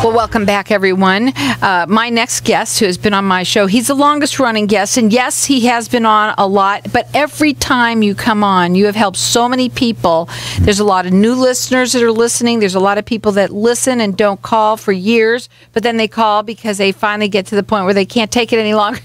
Well, welcome back, everyone. My next guest, who has been on my show, he's the longest-running guest, and yes, he has been on a lot, but every time you come on, you have helped so many people. There's a lot of new listeners that are listening. There's a lot of people that listen and don't call for years, but then they call because they finally get to the point where they can't take it any longer.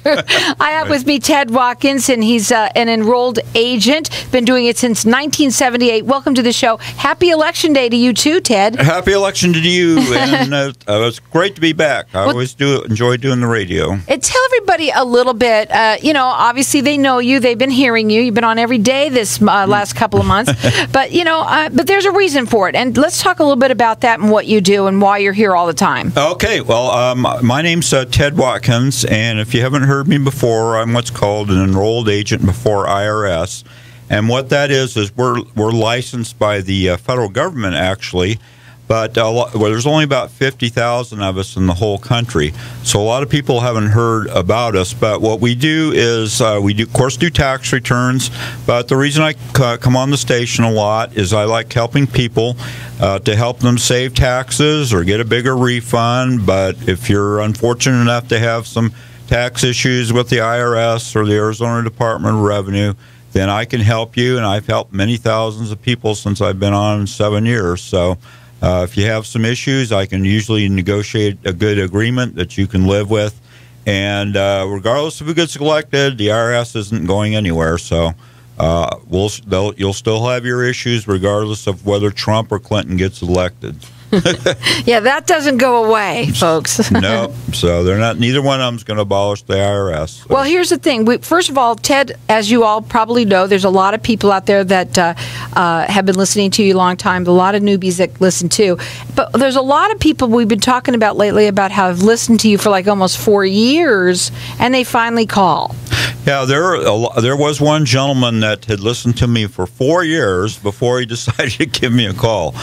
I have with me Ted Watkins, and he's an enrolled agent, been doing it since 1978. Welcome to the show. Happy Election Day to you, too, Ted. Happy Election to you, and it's great to be back. I always enjoy doing the radio. Tell everybody a little bit. Obviously they know you. They've been hearing you. You've been on every day this last couple of months. But but there's a reason for it. And let's talk a little bit about that and what you do and why you're here all the time. Okay. Well, my name's Ted Watkins, and if you haven't heard me before, I'm what's called an enrolled agent before IRS. And what that is we're licensed by the federal government, actually. But there's only about 50,000 of us in the whole country, so a lot of people haven't heard about us. But what we do is we do tax returns. But the reason I come on the station a lot is I like helping people to help them save taxes or get a bigger refund. But if you're unfortunate enough to have some tax issues with the IRS or the Arizona Department of Revenue, then I can help you, and I've helped many thousands of people since I've been on 7 years. So if you have some issues, I can usually negotiate a good agreement that you can live with. And regardless of who gets elected, the IRS isn't going anywhere. So you'll still have your issues regardless of whether Trump or Clinton gets elected. Yeah, that doesn't go away, folks. No, so neither one of them is going to abolish the IRS. So. Well, here's the thing. First of all, Ted, as you all probably know, there's a lot of people out there that have been listening to you a long time, a lot of newbies that listen too. But there's a lot of people we've been talking about lately about how have listened to you for like almost 4 years, and they finally call. Yeah, there was one gentleman that had listened to me for 4 years before he decided to give me a call.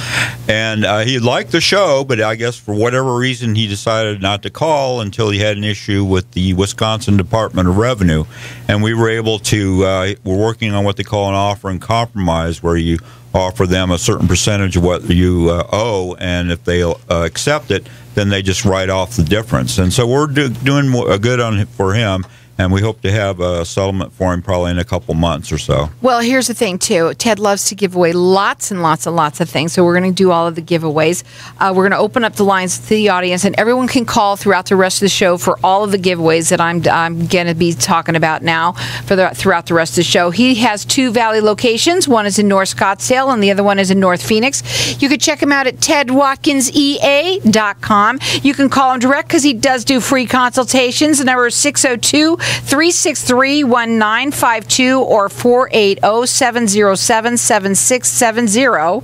And he liked the show, but I guess for whatever reason he decided not to call until he had an issue with the Wisconsin Department of Revenue. And we were able to, we're working on what they call an offer and compromise, where you offer them a certain percentage of what you owe, and if they accept it, then they just write off the difference. And so we're doing good for him. And we hope to have a settlement for him probably in a couple months or so. Well, here's the thing, too. Ted loves to give away lots and lots and lots of things, so we're going to do all of the giveaways. We're going to open up the lines to the audience, and everyone can call throughout the rest of the show for all of the giveaways that I'm going to be talking about now throughout the rest of the show. He has 2 Valley locations. One is in North Scottsdale, and the other one is in North Phoenix. You can check him out at tedwatkinsea.com. You can call him direct because he does do free consultations. The number is 602-363-1952 or 480-707-7670.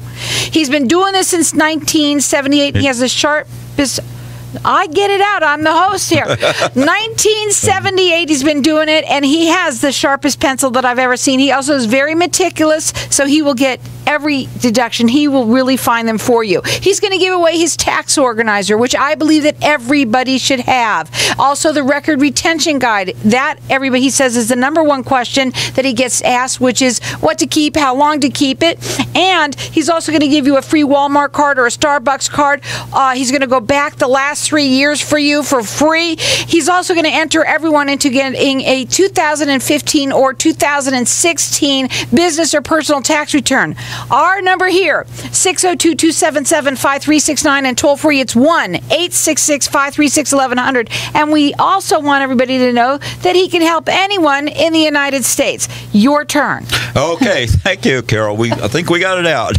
He's been doing this since 1978. He has the sharpest... I get it out. I'm the host here. 1978, he's been doing it, and he has the sharpest pencil that I've ever seen. He also is very meticulous, so he will get every deduction. He will really find them for you. He's going to give away his tax organizer, which I believe that everybody should have. Also, the record retention guide. That, everybody, he says, is the #1 question that he gets asked, which is what to keep, how long to keep it. And he's also going to give you a free Walmart card or a Starbucks card. He's going to go back the last 3 years for you for free. He's also going to enter everyone into getting a 2015 or 2016 business or personal tax return. Our number here, 602-277-5369, and toll free, it's 1-866-536-1100. And we also want everybody to know that he can help anyone in the United States. Your turn. Okay, thank you, Carol. I think we got it out.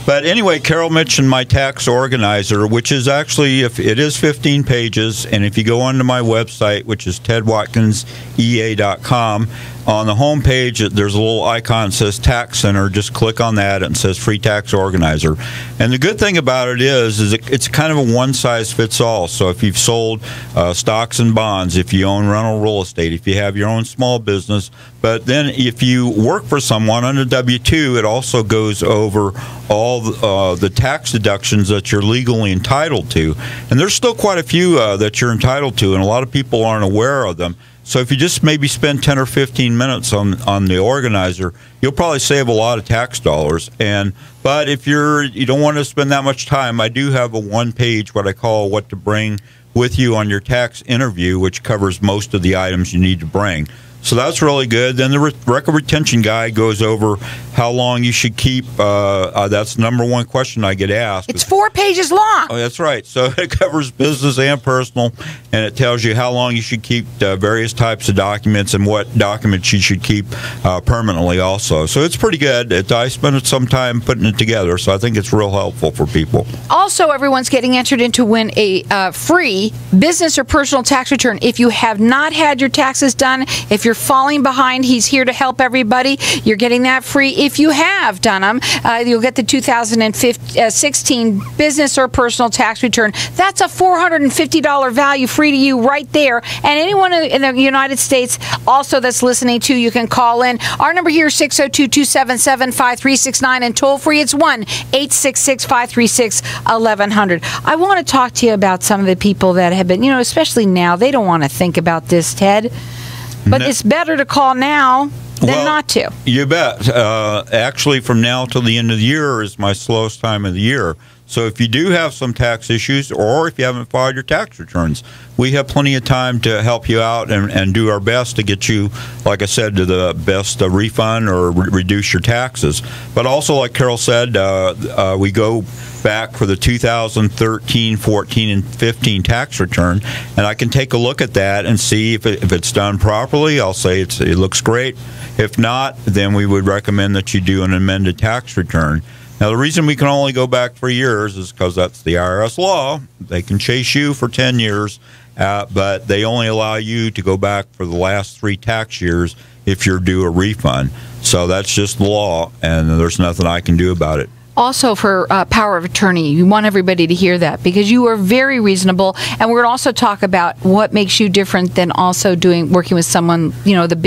But anyway, Carol mentioned my tax organizer, which is actually, it is 15 pages, and if you go onto my website, which is tedwatkinsea.com, on the home page, there's a little icon that says Tax Center. Just click on that, and it says Free Tax Organizer. And the good thing about it is it's kind of a one-size-fits-all. So if you've sold stocks and bonds, if you own rental real estate, if you have your own small business, but then if you work for someone under W-2, it also goes over all the tax deductions that you're legally entitled to. And there's still quite a few that you're entitled to, and a lot of people aren't aware of them. So if you just maybe spend 10 or 15 minutes on the organizer, you'll probably save a lot of tax dollars. But if you don't want to spend that much time, I do have a one-page, what I call what to bring with you on your tax interview, which covers most of the items you need to bring. So that's really good. Then the record retention guide goes over how long you should keep. That's the number one question I get asked. It's 4 pages long. Oh, that's right. So it covers business and personal, and it tells you how long you should keep various types of documents and what documents you should keep permanently also. So it's pretty good. I spent some time putting it together, so I think it's real helpful for people. Also, everyone's getting entered in to win a free business or personal tax return. If you have not had your taxes done, if you're falling behind, he's here to help everybody. You're getting that free. If you have done them, you'll get the 2016 business or personal tax return. That's a $450 value free to you right there. And anyone in the United States also that's listening to, you can call in. Our number here is 602-277-5369, and toll free it's 1-866-536-1100. I want to talk to you about some of the people that have been, especially now, they don't want to think about this, Ted. But it's better to call now than not to. You bet. Actually, from now till the end of the year is my slowest time of the year. So if you do have some tax issues, or if you haven't filed your tax returns, we have plenty of time to help you out and do our best to get you, like I said, to the best refund or reduce your taxes. But also, like Carol said, we go back for the 2013, 14, and 15 tax return, and I can take a look at that and see if it's done properly. I'll say it looks great. If not, then we would recommend that you do an amended tax return. Now, the reason we can only go back 3 years is because that's the IRS law. They can chase you for 10 years, but they only allow you to go back for the last 3 tax years if you're due a refund. So that's just the law, and there's nothing I can do about it. Also, for power of attorney, you want everybody to hear that because you are very reasonable, and we're going to also talk about what makes you different than also working with someone, the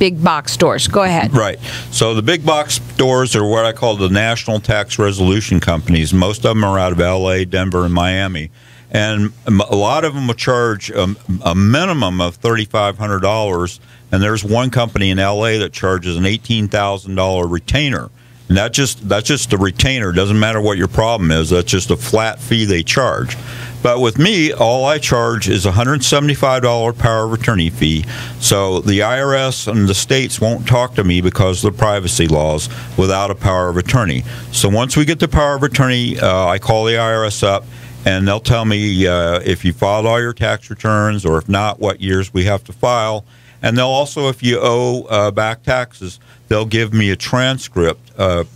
big box stores. Go ahead. Right. So the big box stores are what I call the national tax resolution companies. Most of them are out of L.A., Denver, and Miami, and a lot of them will charge a minimum of $3,500. And there's one company in L.A. that charges an $18,000 retainer. And that's just the retainer. It doesn't matter what your problem is. That's just a flat fee they charge. But with me, all I charge is a $175 power of attorney fee. So the IRS and the states won't talk to me because of the privacy laws without a power of attorney. So once we get the power of attorney, I call the IRS up, and they'll tell me if you filed all your tax returns, or if not, what years we have to file. And they'll also, if you owe back taxes, they'll give me a transcript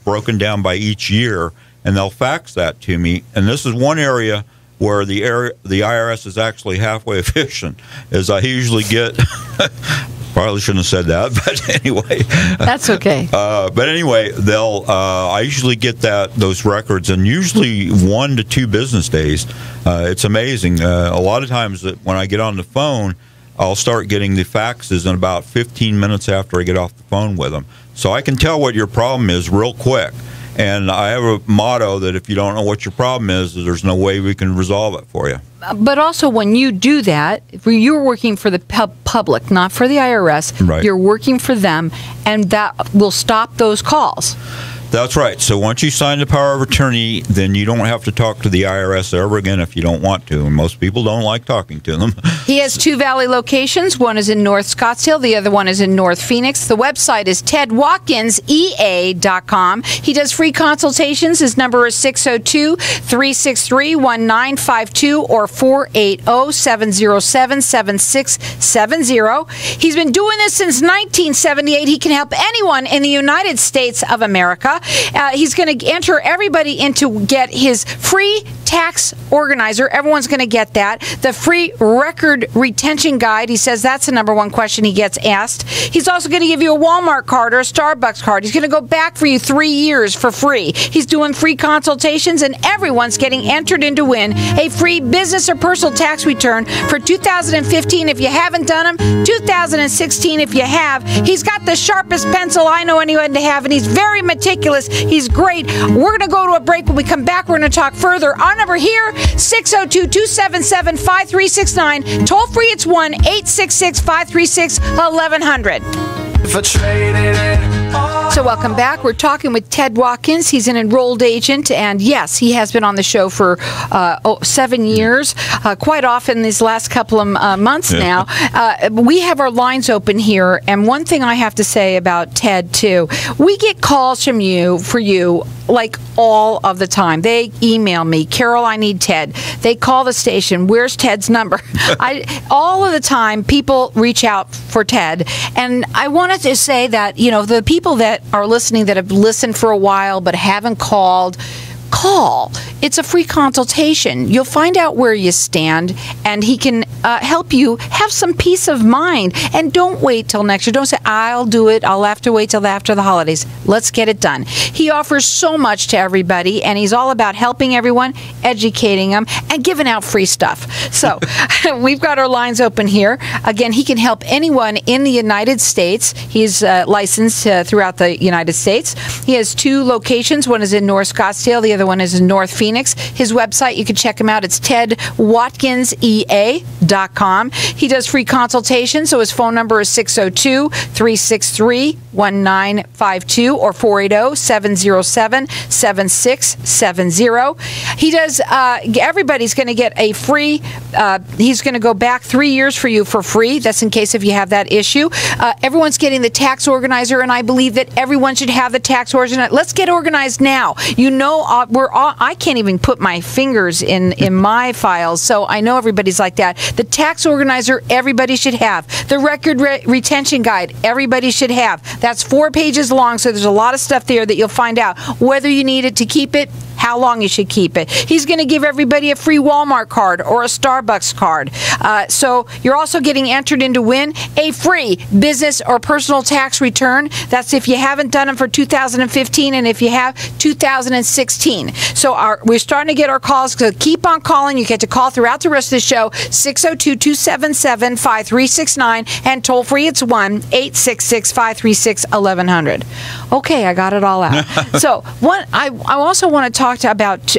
broken down by each year, and they'll fax that to me. And this is one area where the IRS is actually halfway efficient, is I usually get probably shouldn't have said that, but anyway. That's okay. But anyway, I usually get those records in usually 1 to 2 business days. It's amazing. A lot of times when I get on the phone, I'll start getting the faxes in about 15 minutes after I get off the phone with them. So I can tell what your problem is real quick. And I have a motto that if you don't know what your problem is, there's no way we can resolve it for you. But also, when you do that, you're working for the public, not for the IRS. Right. You're working for them, and that will stop those calls. That's right. So once you sign the power of attorney, then you don't have to talk to the IRS ever again if you don't want to. And most people don't like talking to them. He has 2 Valley locations. One is in North Scottsdale. The other one is in North Phoenix. The website is tedwatkinsea.com. He does free consultations. His number is 602-363-1952 or 480-707-7670. He's been doing this since 1978. He can help anyone in the United States of America. He's going to enter everybody in to get his free tax organizer. Everyone's going to get that. The free record retention guide. He says that's the number one question he gets asked. He's also going to give you a Walmart card or a Starbucks card. He's going to go back for you 3 years for free. He's doing free consultations, and everyone's getting entered in to win a free business or personal tax return for 2015 if you haven't done them, 2016 if you have. He's got the sharpest pencil I know anyone to have, and he's very meticulous. He's great. We're going to go to a break. When we come back, we're going to talk further on phone number here, 602-277-5369. Toll free, it's 1-866-536-1100. So welcome back. We're talking with Ted Watkins. He's an enrolled agent, and yes, he has been on the show for 7 years, quite often these last couple of months now. We have our lines open here, and one thing I have to say about Ted, too, we get calls from you, like all of the time. They email me, Carol, I need Ted. They call the station, where's Ted's number? All of the time, people reach out for Ted, and I wanted to say that, the people that are listening that have listened for a while but haven't called, call. It's a free consultation. You'll find out where you stand, and he can help you have some peace of mind. And don't wait till next year. Don't say, I'll do it. I'll have to wait till after the holidays. Let's get it done. He offers so much to everybody, and he's all about helping everyone, educating them, and giving out free stuff. So we've got our lines open here. Again, he can help anyone in the United States. He's licensed throughout the United States. He has 2 locations. One is in North Scottsdale. The other one is in North Phoenix. His website, you can check him out. It's tedwatkinsea.com. He does free consultations, so his phone number is 602-363-1952 or 480-707-7670. He does, everybody's going to get a free, he's going to go back 3 years for you for free. That's in case if you have that issue. Everyone's getting the tax organizer, and I believe that everyone should have the tax organizer. Let's get organized now. I can't even put my fingers in my files, so I know everybody's like that. The tax organizer, everybody should have. The record retention guide, everybody should have. That's 4 pages long, so there's a lot of stuff there that you'll find out whether you need it to keep it, how long you should keep it. He's going to give everybody a free Walmart card or a Starbucks card. So you're also getting entered in to win a free business or personal tax return. That's if you haven't done them for 2015, and if you have, 2016. So we're starting to get our calls, so keep on calling. You get to call throughout the rest of the show, 602-277-5369, and toll free, it's 1-866-536-1100. Okay, I got it all out. So I also want to talk about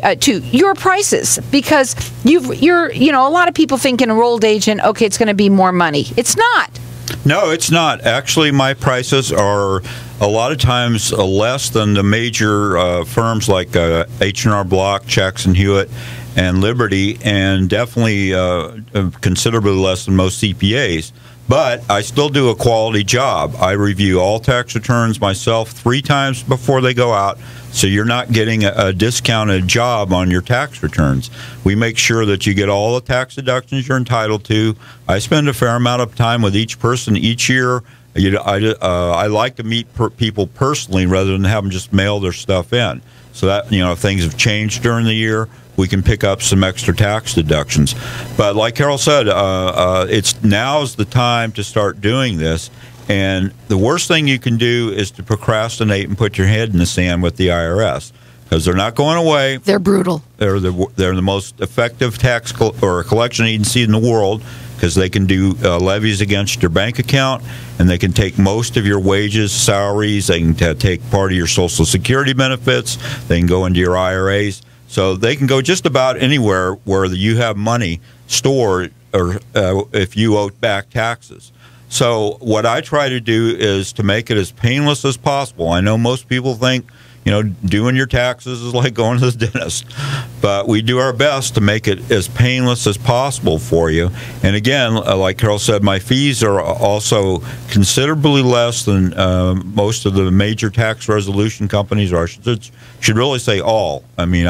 your prices, because you're a lot of people think an enrolled agent, okay, it's going to be more money. It's not. No, it's not. Actually, my prices are a lot of times less than the major firms like H&R Block, Jackson Hewitt, and Liberty, and definitely considerably less than most CPAs. But I still do a quality job. I review all tax returns myself 3 times before they go out, so you're not getting a discounted job on your tax returns. We make sure that you get all the tax deductions you're entitled to. I spend a fair amount of time with each person each year. I like to meet people personally rather than have them just mail their stuff in. So that, if things have changed during the year, we can pick up some extra tax deductions. But like Carol said, now's the time to start doing this. And the worst thing you can do is to procrastinate and put your head in the sand with the IRS, because they're not going away. They're brutal. They're the most effective tax collection agency in the world, because they can do levies against your bank account, and they can take most of your wages, salaries. They can take part of your Social Security benefits. They can go into your IRAs. So they can go just about anywhere where you have money stored, or if you owe back taxes. So what I try to do is to make it as painless as possible. I know most people think, doing your taxes is like going to the dentist, but we do our best to make it as painless as possible for you. And again, like Carol said, my fees are also considerably less than most of the major tax resolution companies, or I should really say all. I mean,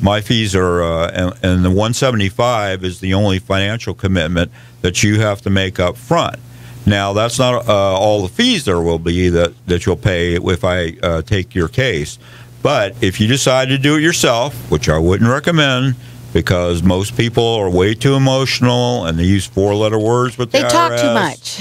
my fees are, and the $175 is the only financial commitment that you have to make up front. Now, that's not all the fees there will be that you'll pay if I take your case. But if you decide to do it yourself, which I wouldn't recommend, because most people are way too emotional and they use 4-letter words with the IRS. They talk too much.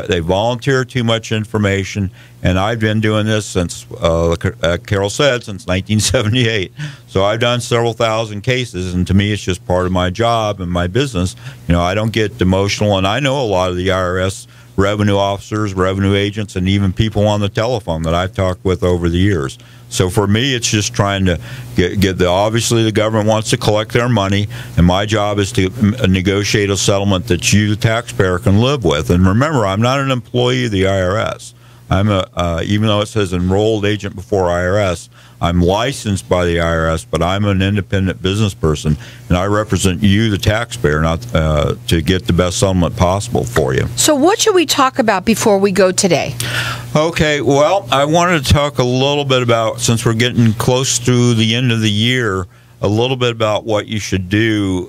They volunteer too much information. And I've been doing this since, Carol said, since 1978. So I've done several thousand cases, and to me it's just part of my job and my business. I don't get emotional, and I know a lot of the IRS revenue officers, revenue agents, and even people on the telephone that I've talked with over the years. So for me, it's just trying to get obviously the government wants to collect their money, and my job is to negotiate a settlement that you, the taxpayer, can live with. And remember, I'm not an employee of the IRS. I'm even though it says enrolled agent before IRS, I'm licensed by the IRS, but I'm an independent business person, and I represent you, the taxpayer, not to get the best settlement possible for you. So what should we talk about before we go today? Okay, well, I wanted to talk a little bit about, since we're getting close to the end of the year, a little bit about what you should do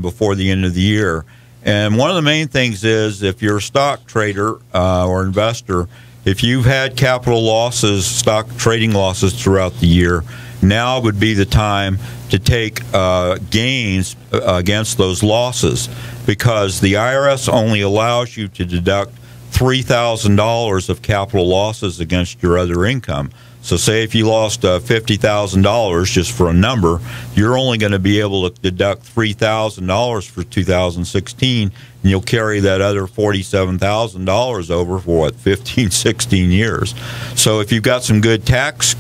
before the end of the year. And one of the main things is, if you're a stock trader or investor, if you've had capital losses, stock trading losses throughout the year, now would be the time to take gains against those losses, because the IRS only allows you to deduct $3,000 of capital losses against your other income. So say if you lost $50,000, just for a number, you're only going to be able to deduct $3,000 for 2016, and you'll carry that other $47,000 over for, what, 15, 16 years. So if you've got some good tax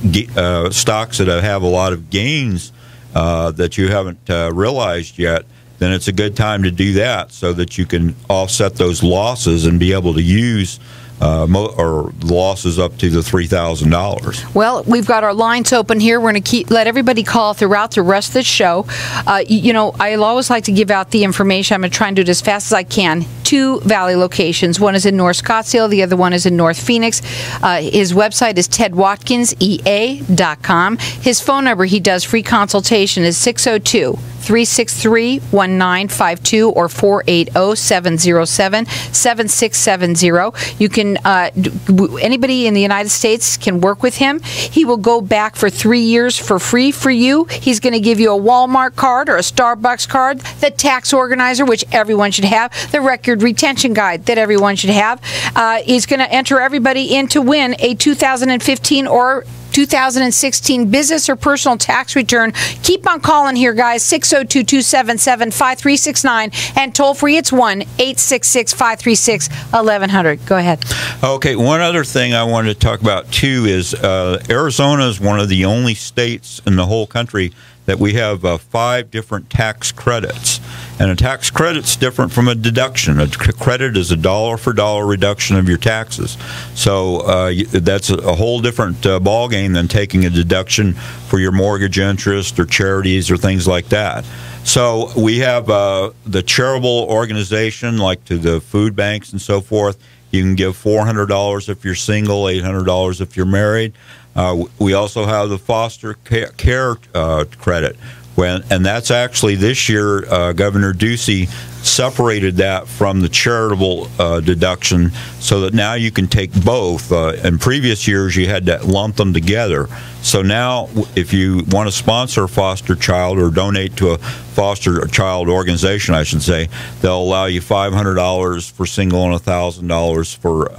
stocks that have a lot of gains that you haven't realized yet, then it's a good time to do that so that you can offset those losses and be able to use or losses up to the $3,000. Well, we've got our lines open here. We're going to let everybody call throughout the rest of the show. You know, I always like to give out the information. I'm going to try and do it as fast as I can. 2 Valley locations. One is in North Scottsdale. The other one is in North Phoenix. His website is tedwatkinsea.com. His phone number, he does free consultation, is 602-363-1952 or 480-707-7670. You can anybody in the United States can work with him. He will go back for 3 years for free for you. He's going to give you a Walmart card or a Starbucks card, the tax organizer, which everyone should have, the record retention guide that everyone should have. He's going to enter everybody in to win a 2015 or 2016 business or personal tax return. Keep on calling here, guys. 602-277-5369 and toll free. It's 1-866-536-1100. Go ahead. Okay, one other thing I wanted to talk about too is Arizona is one of the only states in the whole country that we have 5 different tax credits. And a tax credit's different from a deduction. A credit is a dollar-for-dollar reduction of your taxes. So that's a whole different ballgame than taking a deduction for your mortgage interest or charities or things like that. So we have the charitable organization, like to the food banks and so forth. You can give $400 if you're single, $800 if you're married. We also have the foster care credit, and that's actually this year Governor Ducey separated that from the charitable deduction, so that now you can take both. In previous years, you had to lump them together. So now, if you want to sponsor a foster child or donate to a foster child organization, I should say, they'll allow you $500 for single and $1,000 for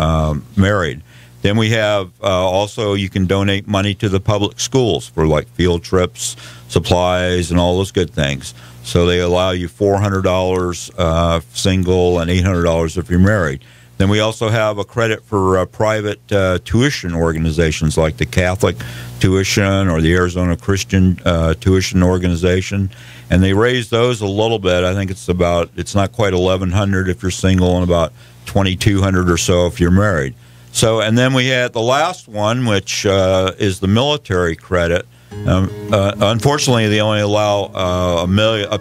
married. Then we have also, you can donate money to the public schools for like field trips, supplies, and all those good things. So they allow you $400 single and $800 if you're married. Then we also have a credit for private tuition organizations like the Catholic Tuition or the Arizona Christian Tuition Organization. And they raised those a little bit. I think it's not quite $1,100 if you're single and about $2,200 or so if you're married. So, and then we had the last one, which is the military credit. Unfortunately, they only allow up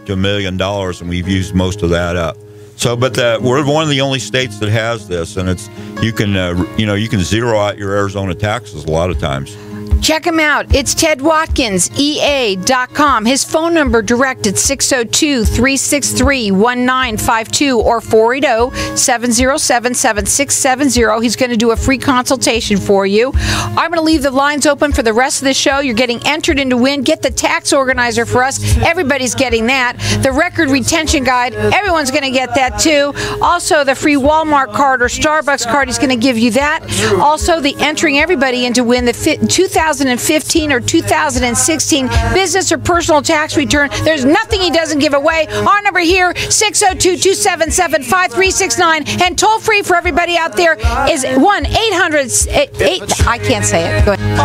to $1 million, and we've used most of that up. So, but we're one of the only states that has this, and you can zero out your Arizona taxes a lot of times. Check him out. It's tedwatkinsea.com. His phone number directed 602-363-1952 or 480-707-7670. He's going to do a free consultation for you. I'm going to leave the lines open for the rest of the show. You're getting entered in to win. Get the tax organizer for us. Everybody's getting that. The record retention guide. Everyone's going to get that too. Also, the free Walmart card or Starbucks card. He's going to give you that. Also, the entering everybody in to win the 2016 2015 or 2016 business or personal tax return. There's nothing he doesn't give away. Our number here, 602-277-5369. And toll free for everybody out there is 1-800... I can't say it. Go ahead.